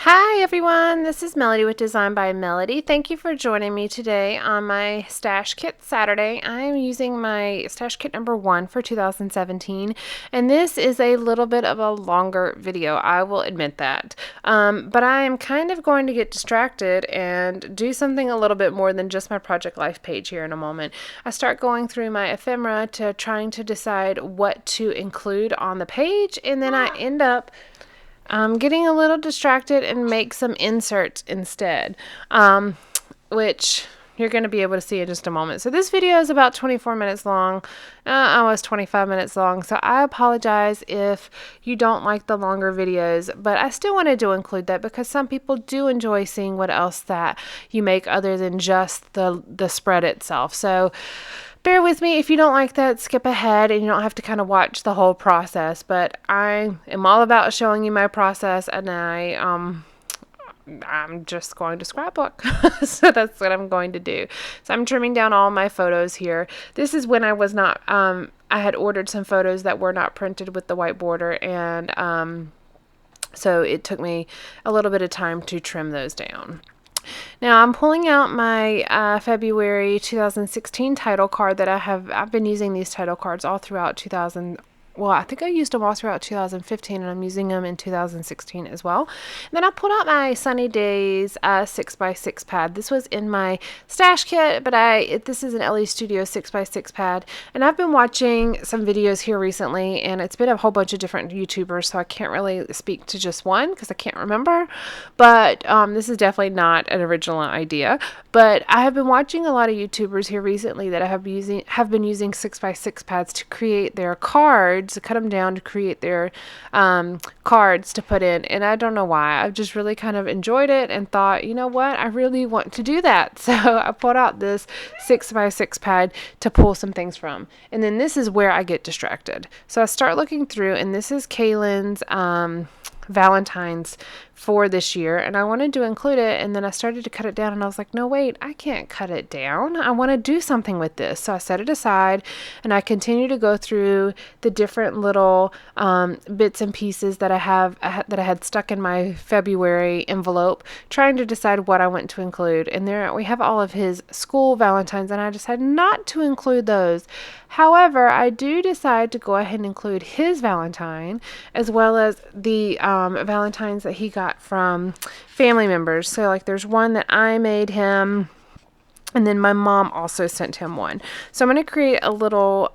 Hi everyone, this is Melody with Design by Melody. Thank you for joining me today on my Stash Kit Saturday. I am using my Stash Kit number 1 for 2017, and this is a little bit of a longer video, I will admit that. But I am kind of going to get distracted and do something a little bit more than just my Project Life page here in a moment. I start going through my ephemera to trying to decide what to include on the page, and then I end up getting a little distracted and make some inserts instead, which you're going to be able to see in just a moment. So this video is about 24 minutes long, almost 25 minutes long. So I apologize if you don't like the longer videos, but I still wanted to include that because some people do enjoy seeing what else that you make other than just the spread itself. So bear with me. If you don't like that, skip ahead and you don't have to kind of watch the whole process. But I am all about showing you my process, and I'm just going to scrapbook. So that's what I'm going to do. So I'm trimming down all my photos here. This is when I was not, I had ordered some photos that were not printed with the white border, and so it took me a little bit of time to trim those down. Now I'm pulling out my February 2016 title card that I've been using these title cards all throughout I think I used them all throughout 2015, and I'm using them in 2016 as well. And then I pulled out my Sunny Days 6x6 pad. This was in my stash kit, but this is an LE Studio 6x6 pad. And I've been watching some videos here recently, and it's been a whole bunch of different YouTubers, so I can't really speak to just one because I can't remember. But this is definitely not an original idea. But I have been watching a lot of YouTubers here recently that have been using 6x6 pads to create their cards, to cut them down to create their cards to put in. And I don't know why. I've just really kind of enjoyed it and thought, you know what, I really want to do that. So I pulled out this 6x6 pad to pull some things from. And then this is where I get distracted. So I start looking through, and this is Kaylin's Valentine's for this year, and I wanted to include it, and then I started to cut it down, and I was like, no wait, I can't cut it down. I want to do something with this. So I set it aside, and I continue to go through the different little bits and pieces that I had stuck in my February envelope, trying to decide what I want to include. And there we have all of his school Valentines, and I decided not to include those. However, I do decide to go ahead and include his Valentine, as well as the Valentines that he got from family members. So like there's one that I made him, and then my mom also sent him one. So I'm going to create a little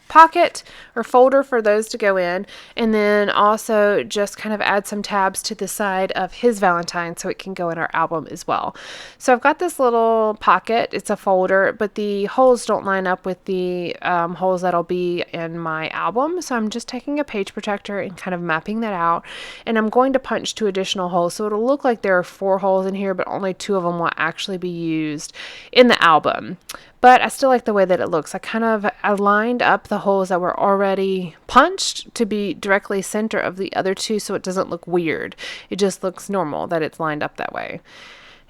pocket or folder for those to go in, and then also just kind of add some tabs to the side of his Valentine so it can go in our album as well. So I've got this little pocket. It's a folder, but the holes don't line up with the holes that'll be in my album. So I'm just taking a page protector and kind of mapping that out, and I'm going to punch 2 additional holes. So it'll look like there are 4 holes in here, but only 2 of them will actually be used in the album. But I still like the way that it looks. I lined up the holes that were already punched to be directly center of the other 2, so it doesn't look weird. It just looks normal that it's lined up that way.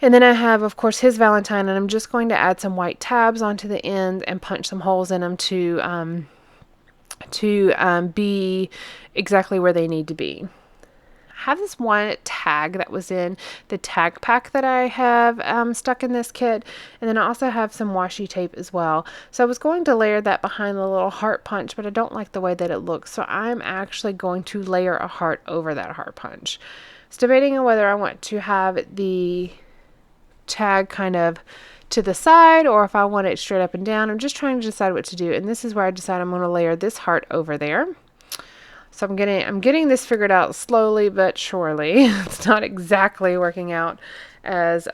And then I have, of course, his Valentine, and I'm just going to add some white tabs onto the end and punch some holes in them to be exactly where they need to be. I have this one tag that was in the tag pack that I have stuck in this kit, and then I also have some washi tape as well. So I was going to layer that behind the little heart punch, but I don't like the way that it looks, so I'm actually going to layer a heart over that heart punch. So debating on whether I want to have the tag kind of to the side or if I want it straight up and down. I'm just trying to decide what to do, and this is where I decide I'm going to layer this heart over there. So I'm getting this figured out slowly but surely. It's not exactly working out as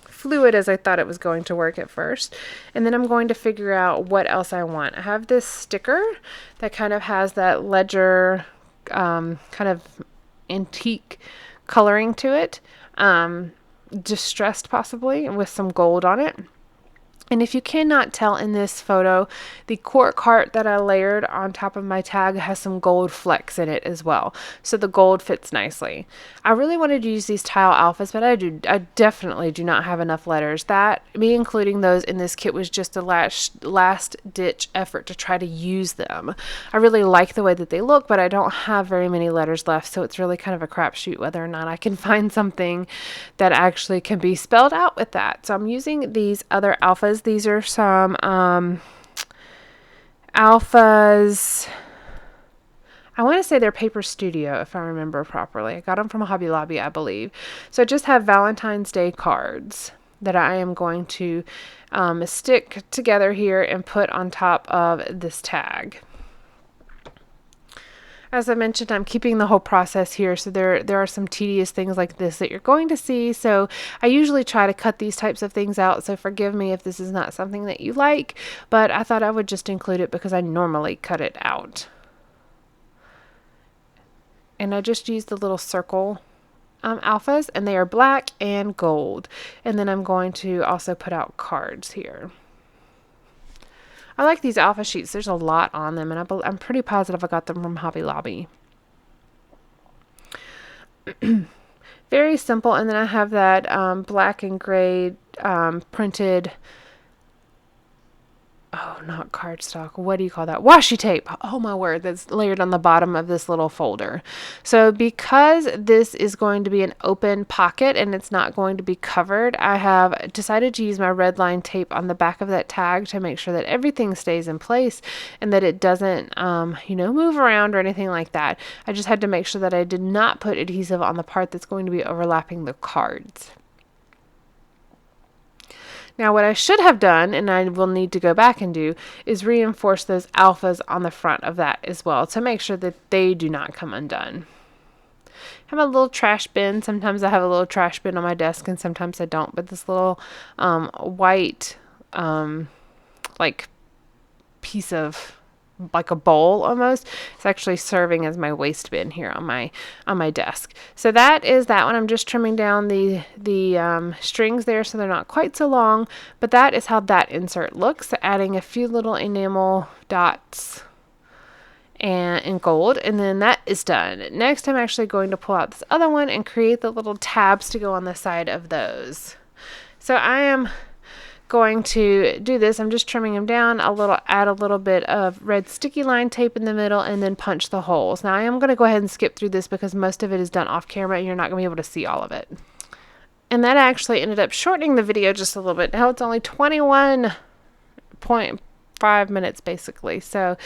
fluid as I thought it was going to work at first. And then I'm going to figure out what else I want. I have this sticker that kind of has that ledger kind of antique coloring to it, distressed possibly, with some gold on it. And if you cannot tell in this photo, the cork heart that I layered on top of my tag has some gold flecks in it as well. So the gold fits nicely. I really wanted to use these tile alphas, but I definitely do not have enough letters. Me including those in this kit was just a last ditch effort to try to use them. I really like the way that they look, but I don't have very many letters left. So it's really kind of a crapshoot whether or not I can find something that actually can be spelled out with that. So I'm using these other alphas. These are some alphas. I want to say they're Paper Studio, if I remember properly. I got them from Hobby Lobby, I believe. So I just have Valentine's Day cards that I am going to stick together here and put on top of this tag. As I mentioned, I'm keeping the whole process here, so there are some tedious things like this that you're going to see. So I usually try to cut these types of things out, so forgive me if this is not something that you like, but I thought I would just include it because I normally cut it out. And I just used the little circle alphas, and they are black and gold. And then I'm going to also put out cards here. I like these alpha sheets. There's a lot on them, and I'm pretty positive I got them from Hobby Lobby. Very simple. And then I have that black and gray printed, oh, not cardstock. What do you call that? Washi tape. Oh my word, that's layered on the bottom of this little folder. So because this is going to be an open pocket and it's not going to be covered, I have decided to use my red line tape on the back of that tag to make sure that everything stays in place and that it doesn't, move around or anything like that. I just had to make sure that I did not put adhesive on the part that's going to be overlapping the cards. Now what I should have done, and I will need to go back and do, is reinforce those alphas on the front of that as well to make sure that they do not come undone. I have a little trash bin. Sometimes I have a little trash bin on my desk and sometimes I don't, but this little white piece of like a bowl almost. It's actually serving as my waste bin here on my desk. So that is that one. I'm just trimming down the strings there so they're not quite so long, but that is how that insert looks. So adding a few little enamel dots and in gold, and then that is done. Next, I'm actually going to pull out this other one and create the little tabs to go on the side of those. So I am going to do this. I'm just trimming them down add a little bit of red sticky line tape in the middle, and then punch the holes. Now I am going to go ahead and skip through this because most of it is done off camera and you're not going to be able to see all of it. And that actually ended up shortening the video just a little bit. Now it's only 21.5 minutes basically. So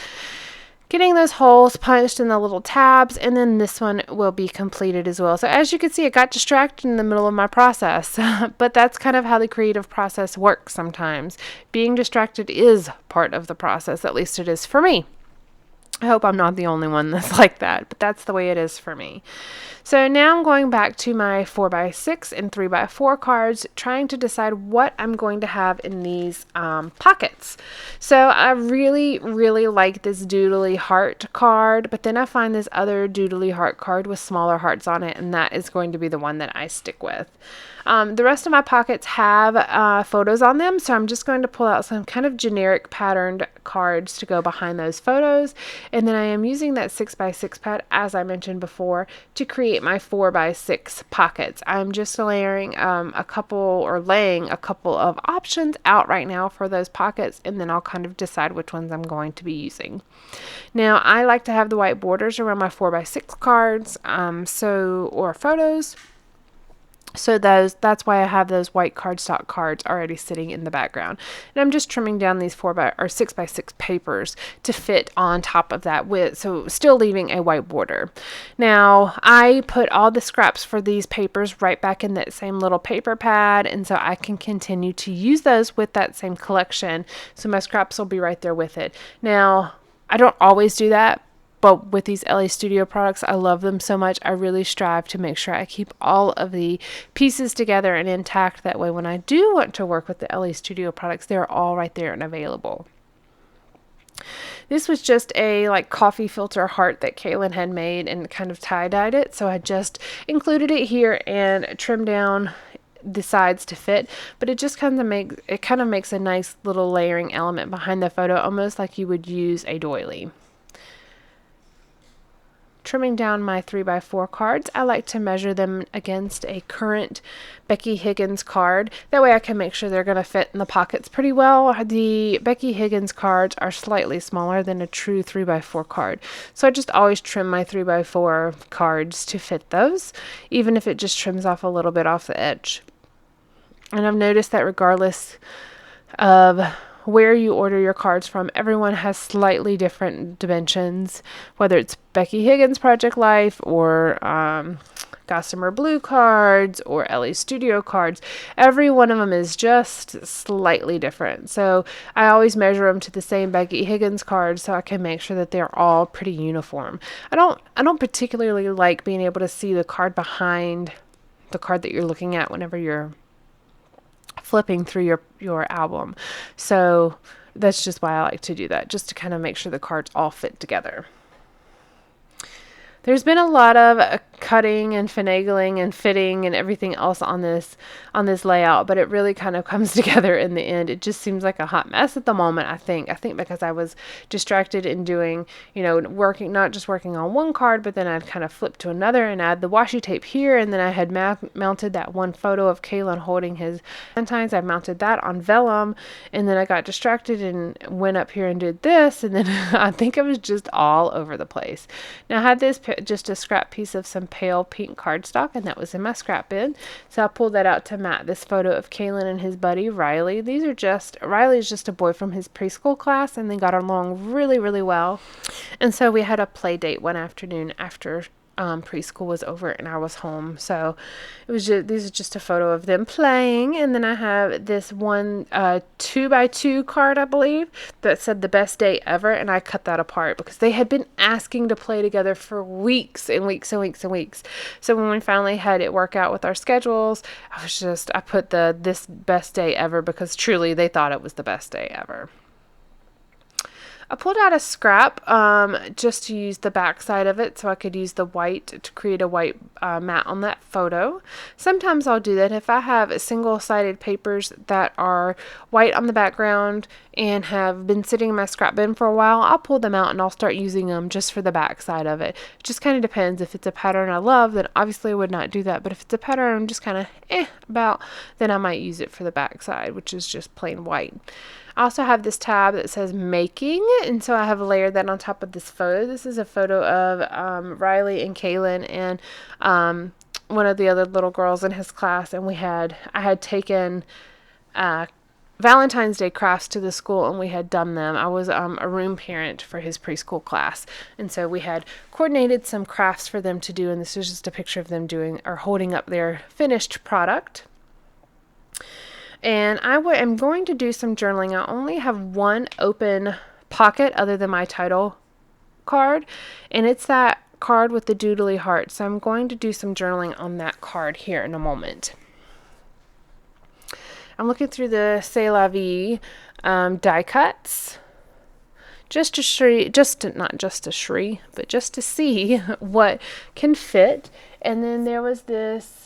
getting those holes punched in the little tabs, and then this one will be completed as well. So as you can see, I got distracted in the middle of my process, but that's kind of how the creative process works sometimes. Being distracted is part of the process, at least it is for me. I hope I'm not the only one that's like that, but that's the way it is for me. So now I'm going back to my 4x6 and 3x4 cards, trying to decide what I'm going to have in these pockets. So I really, really like this doodly heart card, but then I find this other doodly heart card with smaller hearts on it, and that is going to be the one that I stick with. The rest of my pockets have photos on them, so I'm just going to pull out some kind of generic patterned cards to go behind those photos, and then I am using that 6x6 pad, as I mentioned before, to create my 4x6 pockets. I'm just laying a couple of options out right now for those pockets, and then I'll kind of decide which ones I'm going to be using. Now, I like to have the white borders around my 4x6 cards, or photos. So that's why I have those white cardstock cards already sitting in the background. And I'm just trimming down these 6x6 papers to fit on top of that, so still leaving a white border. Now, I put all the scraps for these papers right back in that same little paper pad, and so I can continue to use those with that same collection. So my scraps will be right there with it. Now, I don't always do that, but with these LA Studio products, I love them so much. I really strive to make sure I keep all of the pieces together and intact. That way, when I do want to work with the LA Studio products, they're all right there and available. This was just a coffee filter heart that Kaylin had made and kind of tie-dyed it. So I just included it here and trimmed down the sides to fit, but it just kind of makes a nice little layering element behind the photo, almost like you would use a doily. Trimming down my 3x4 cards, I like to measure them against a current Becky Higgins card. That way I can make sure they're going to fit in the pockets pretty well. The Becky Higgins cards are slightly smaller than a true 3x4 card. So I just always trim my 3x4 cards to fit those, even if it just trims off a little bit off the edge. And I've noticed that regardless of where you order your cards from, everyone has slightly different dimensions, whether it's Becky Higgins Project Life or Gossamer Blue cards or LA Studio cards. Every one of them is just slightly different. So I always measure them to the same Becky Higgins cards so I can make sure that they're all pretty uniform. I don't particularly like being able to see the card behind the card that you're looking at whenever you're flipping through your album. So that's just why I like to do that, just to kind of make sure the cards all fit together. There's been a lot of cutting and finagling and fitting and everything else on this layout, but it really kind of comes together in the end. It just seems like a hot mess at the moment, I think because I was distracted in doing, not just working on one card, but then I'd kind of flip to another and add the washi tape here, and then I had mounted that one photo of Kaylin holding his Valentines. I mounted that on vellum, and then I got distracted and went up here and did this, and then I think it was just all over the place. Now I had this just a scrap piece of some pale pink cardstock, and that was in my scrap bin. So I pulled that out to mat this photo of Kaylin and his buddy Riley. Riley's just a boy from his preschool class, and they got along really, really well. And so we had a play date one afternoon after preschool was over and I was home. So these are just a photo of them playing. And then I have this one 2x2 card, I believe, that said the best day ever, and I cut that apart because they had been asking to play together for weeks and weeks and weeks and weeks. So when we finally had it work out with our schedules, I put this best day ever because truly they thought it was the best day ever. I pulled out a scrap just to use the back side of it so I could use the white to create a white mat on that photo. Sometimes I'll do that if I have single-sided papers that are white on the background and have been sitting in my scrap bin for a while. I'll pull them out and I'll start using them just for the back side of it. It just kind of depends. If it's a pattern I love, then obviously I would not do that. But if it's a pattern I'm just kind of about, then I might use it for the back side, which is just plain white. I also have this tab that says making, and so I have layered that on top of this photo. This is a photo of Riley and Kaylin and one of the other little girls in his class, and I had taken Valentine's Day crafts to the school, and we had done them. I was a room parent for his preschool class, and so we had coordinated some crafts for them to do, and this is just a picture of them doing or holding up their finished product. And I am going to do some journaling. I only have one open pocket other than my title card, and it's that card with the doodly heart. So I'm going to do some journaling on that card here in a moment. I'm looking through the C'est La Vie die cuts just to see what can fit. And then there was this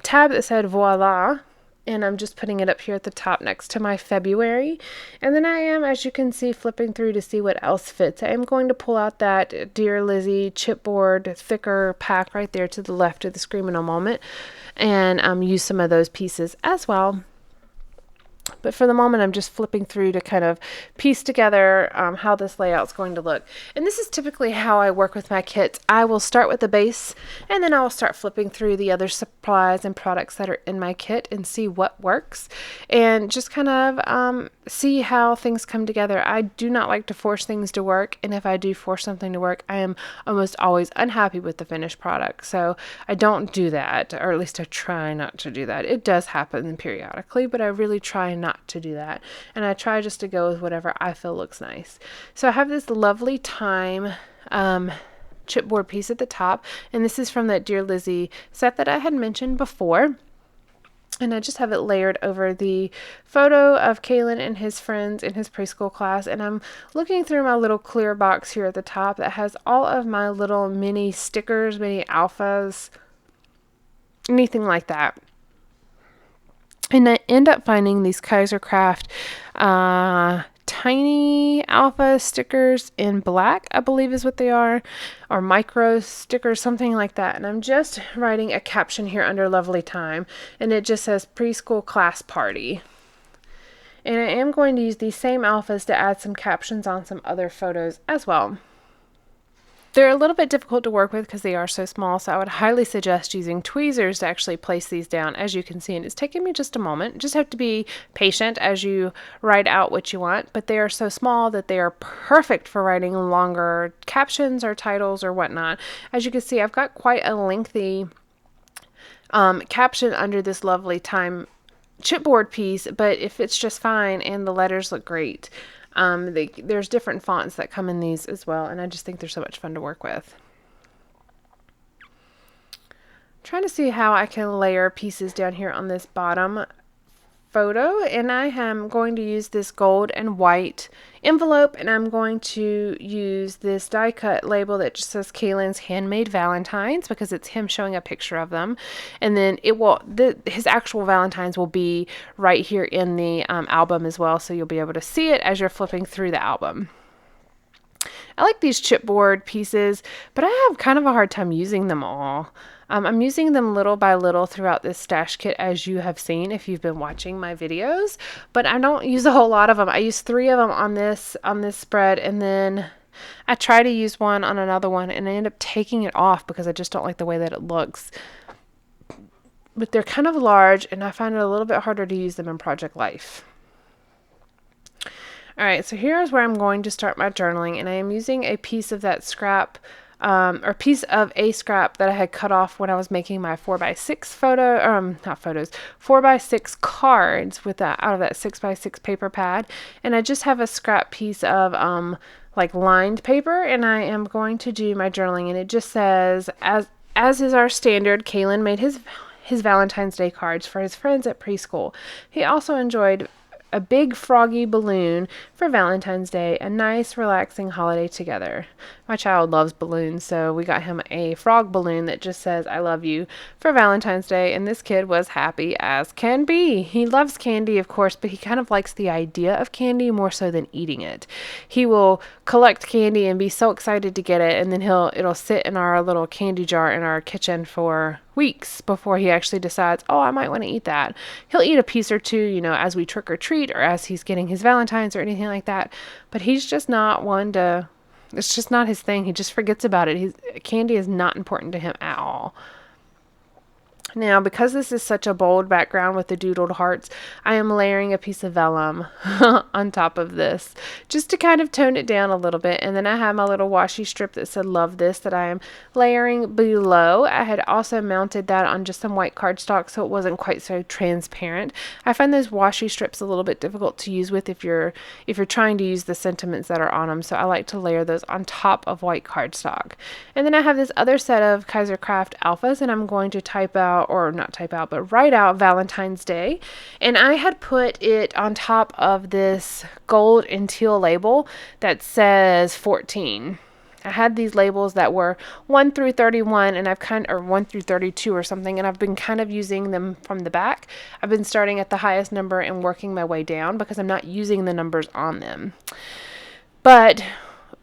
tab that said voila, and I'm just putting it up here at the top next to my February. And then I am, as you can see, flipping through to see what else fits. I am going to pull out that Dear Lizzie chipboard thicker pack right there to the left of the screen in a moment, and use some of those pieces as well. But for the moment, I'm just flipping through to kind of piece together how this layout's going to look. And this is typically how I work with my kits. I will start with the base, and then I will start flipping through the other supplies and products that are in my kit and see what works, and just kind of see how things come together. I do not like to force things to work, and if I do force something to work, I am almost always unhappy with the finished product. So I don't do that, or at least I try not to do that. It does happen periodically, but I really try not to do that, and I try just to go with whatever I feel looks nice. So I have this lovely Time chipboard piece at the top, and this is from that Dear Lizzie set that I had mentioned before. And I just have it layered over the photo of Kaylin and his friends in his preschool class. And I'm looking through my little clear box here at the top that has all of my little mini stickers, mini alphas anything like that. And I end up finding these Hiiiiii tiny alpha stickers in black, I believe is what they are, or micro stickers, something like that. And I'm just writing a caption here under Lovely Time, and it just says preschool class party. And I am going to use these same alphas to add some captions on some other photos as well. They're a little bit difficult to work with because they are so small, so I would highly suggest using tweezers to actually place these down, as you can see. And it's taken me just a moment. You just have to be patient as you write out what you want, but they are so small that they are perfect for writing longer captions or titles or whatnot. As you can see, I've got quite a lengthy caption under this Lovely Time chipboard piece, but it fits just fine and the letters look great. There's different fonts that come in these as well, and I just think they're so much fun to work with. Trying to see how I can layer pieces down here on this bottom photo, and I am going to use this gold and white envelope, and I'm going to use this die cut label that just says Kaylin's Handmade Valentines, because it's him showing a picture of them, and then it will his actual Valentines will be right here in the album as well, so you'll be able to see it as you're flipping through the album. I like these chipboard pieces, but I have kind of a hard time using them all. I'm using them little by little throughout this stash kit, as you have seen if you've been watching my videos, but I don't use a whole lot of them. I use 3 of them on this spread, and then I try to use one on another one, and I end up taking it off because I just don't like the way that it looks. But they're kind of large, and I find it a little bit harder to use them in Project Life. Alright, so here's where I'm going to start my journaling, and I am using a piece of that scrap, or piece of a scrap that I had cut off when I was making my 4x6 photo, not photos, 4x6 cards with that, out of that 6x6 paper pad, and I just have a scrap piece of, like lined paper, and I am going to do my journaling, and it just says, as is our standard, Kaylin made his Valentine's Day cards for his friends at preschool. He also enjoyed a big froggy balloon for Valentine's Day, a nice relaxing holiday together. My child loves balloons, so we got him a frog balloon that just says I love you for Valentine's Day, and this kid was happy as can be. He loves candy, of course, but he kind of likes the idea of candy more so than eating it. He will collect candy and be so excited to get it, and then it'll sit in our little candy jar in our kitchen for weeks before he actually decides, oh, I might want to eat that. He'll eat a piece or two, you know, as we trick or treat or as he's getting his Valentine's or anything like that. But he's just not one to, it's just not his thing. He just forgets about it. Candy is not important to him at all. Now, because this is such a bold background with the doodled hearts, I am layering a piece of vellum on top of this just to kind of tone it down a little bit. And then I have my little washi strip that said love this that I am layering below. I had also mounted that on just some white cardstock so it wasn't quite so transparent. I find those washi strips a little bit difficult to use with if you're trying to use the sentiments that are on them. So I like to layer those on top of white cardstock. And then I have this other set of Kaiser Craft alphas, and I'm going to write out Valentine's Day. And I had put it on top of this gold and teal label that says 14. I had these labels that were 1 through 31, and or 1 through 32 or something, and I've been kind of using them from the back. I've been starting at the highest number and working my way down because I'm not using the numbers on them. But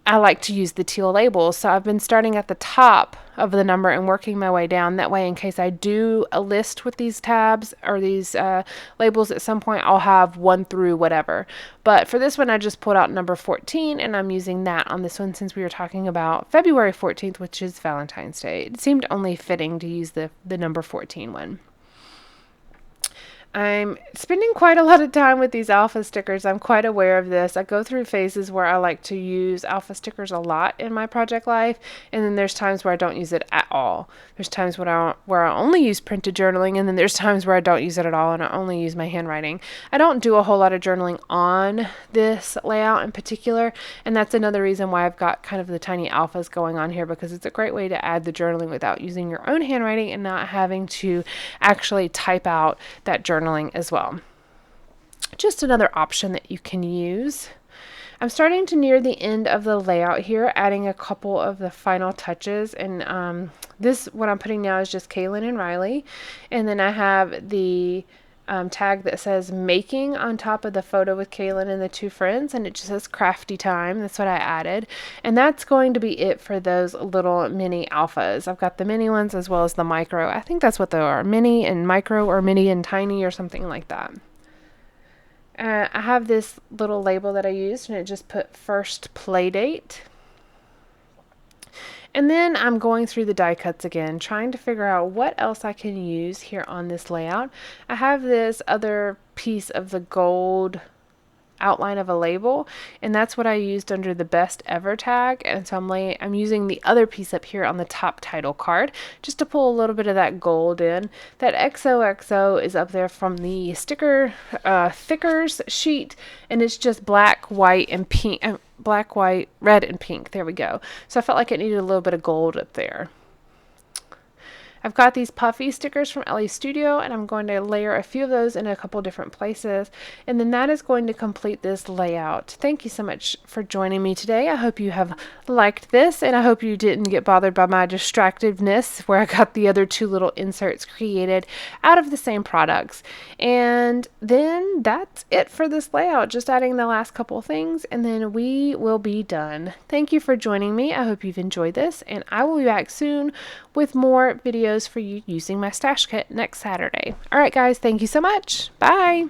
I like to use the teal labels, so I've been starting at the top of the number and working my way down. That way, in case I do a list with these tabs or these labels at some point, I'll have 1 through whatever. But for this one, I just pulled out number 14, and I'm using that on this one since we were talking about February 14th, which is Valentine's Day. It seemed only fitting to use the number 14 one. I'm spending quite a lot of time with these alpha stickers. I'm quite aware of this. I go through phases where I like to use alpha stickers a lot in my project life, and then there's times where I don't use it at all. There's times where I only use printed journaling, and then there's times where I don't use it at all and I only use my handwriting. I don't do a whole lot of journaling on this layout in particular, and that's another reason why I've got kind of the tiny alphas going on here, because it's a great way to add the journaling without using your own handwriting and not having to actually type out that journaling as well. Just another option that you can use. I'm starting to near the end of the layout here, adding a couple of the final touches. And this, what I'm putting now, is just Kaylin and Riley. And then I have the tag that says making on top of the photo with Kaylin and the two friends, and it just says crafty time. That's what I added. And that's going to be it for those little mini alphas. I've got the mini ones as well as the micro. I think that's what they are, mini and micro, or mini and tiny, or something like that. I have this little label that I used, and it just put first play date. And then I'm going through the die cuts again, trying to figure out what else I can use here on this layout. I have this other piece of the gold outline of a label, and that's what I used under the best ever tag. And so I'm using the other piece up here on the top title card just to pull a little bit of that gold in. That XOXO is up there from the sticker thickers sheet, and it's just black, white, and pink. Black, white, red, and pink. There we go. So I felt like it needed a little bit of gold up there. I've got these puffy stickers from LA Studio, and I'm going to layer a few of those in a couple different places, and then that is going to complete this layout. Thank you so much for joining me today. I hope you have liked this, and I hope you didn't get bothered by my distractiveness where I got the other two little inserts created out of the same products. And then that's it for this layout, just adding the last couple things, and then we will be done. Thank you for joining me. I hope you've enjoyed this, and I will be back soon with more videos for you using my stash kit next Saturday. All right, guys, thank you so much. Bye.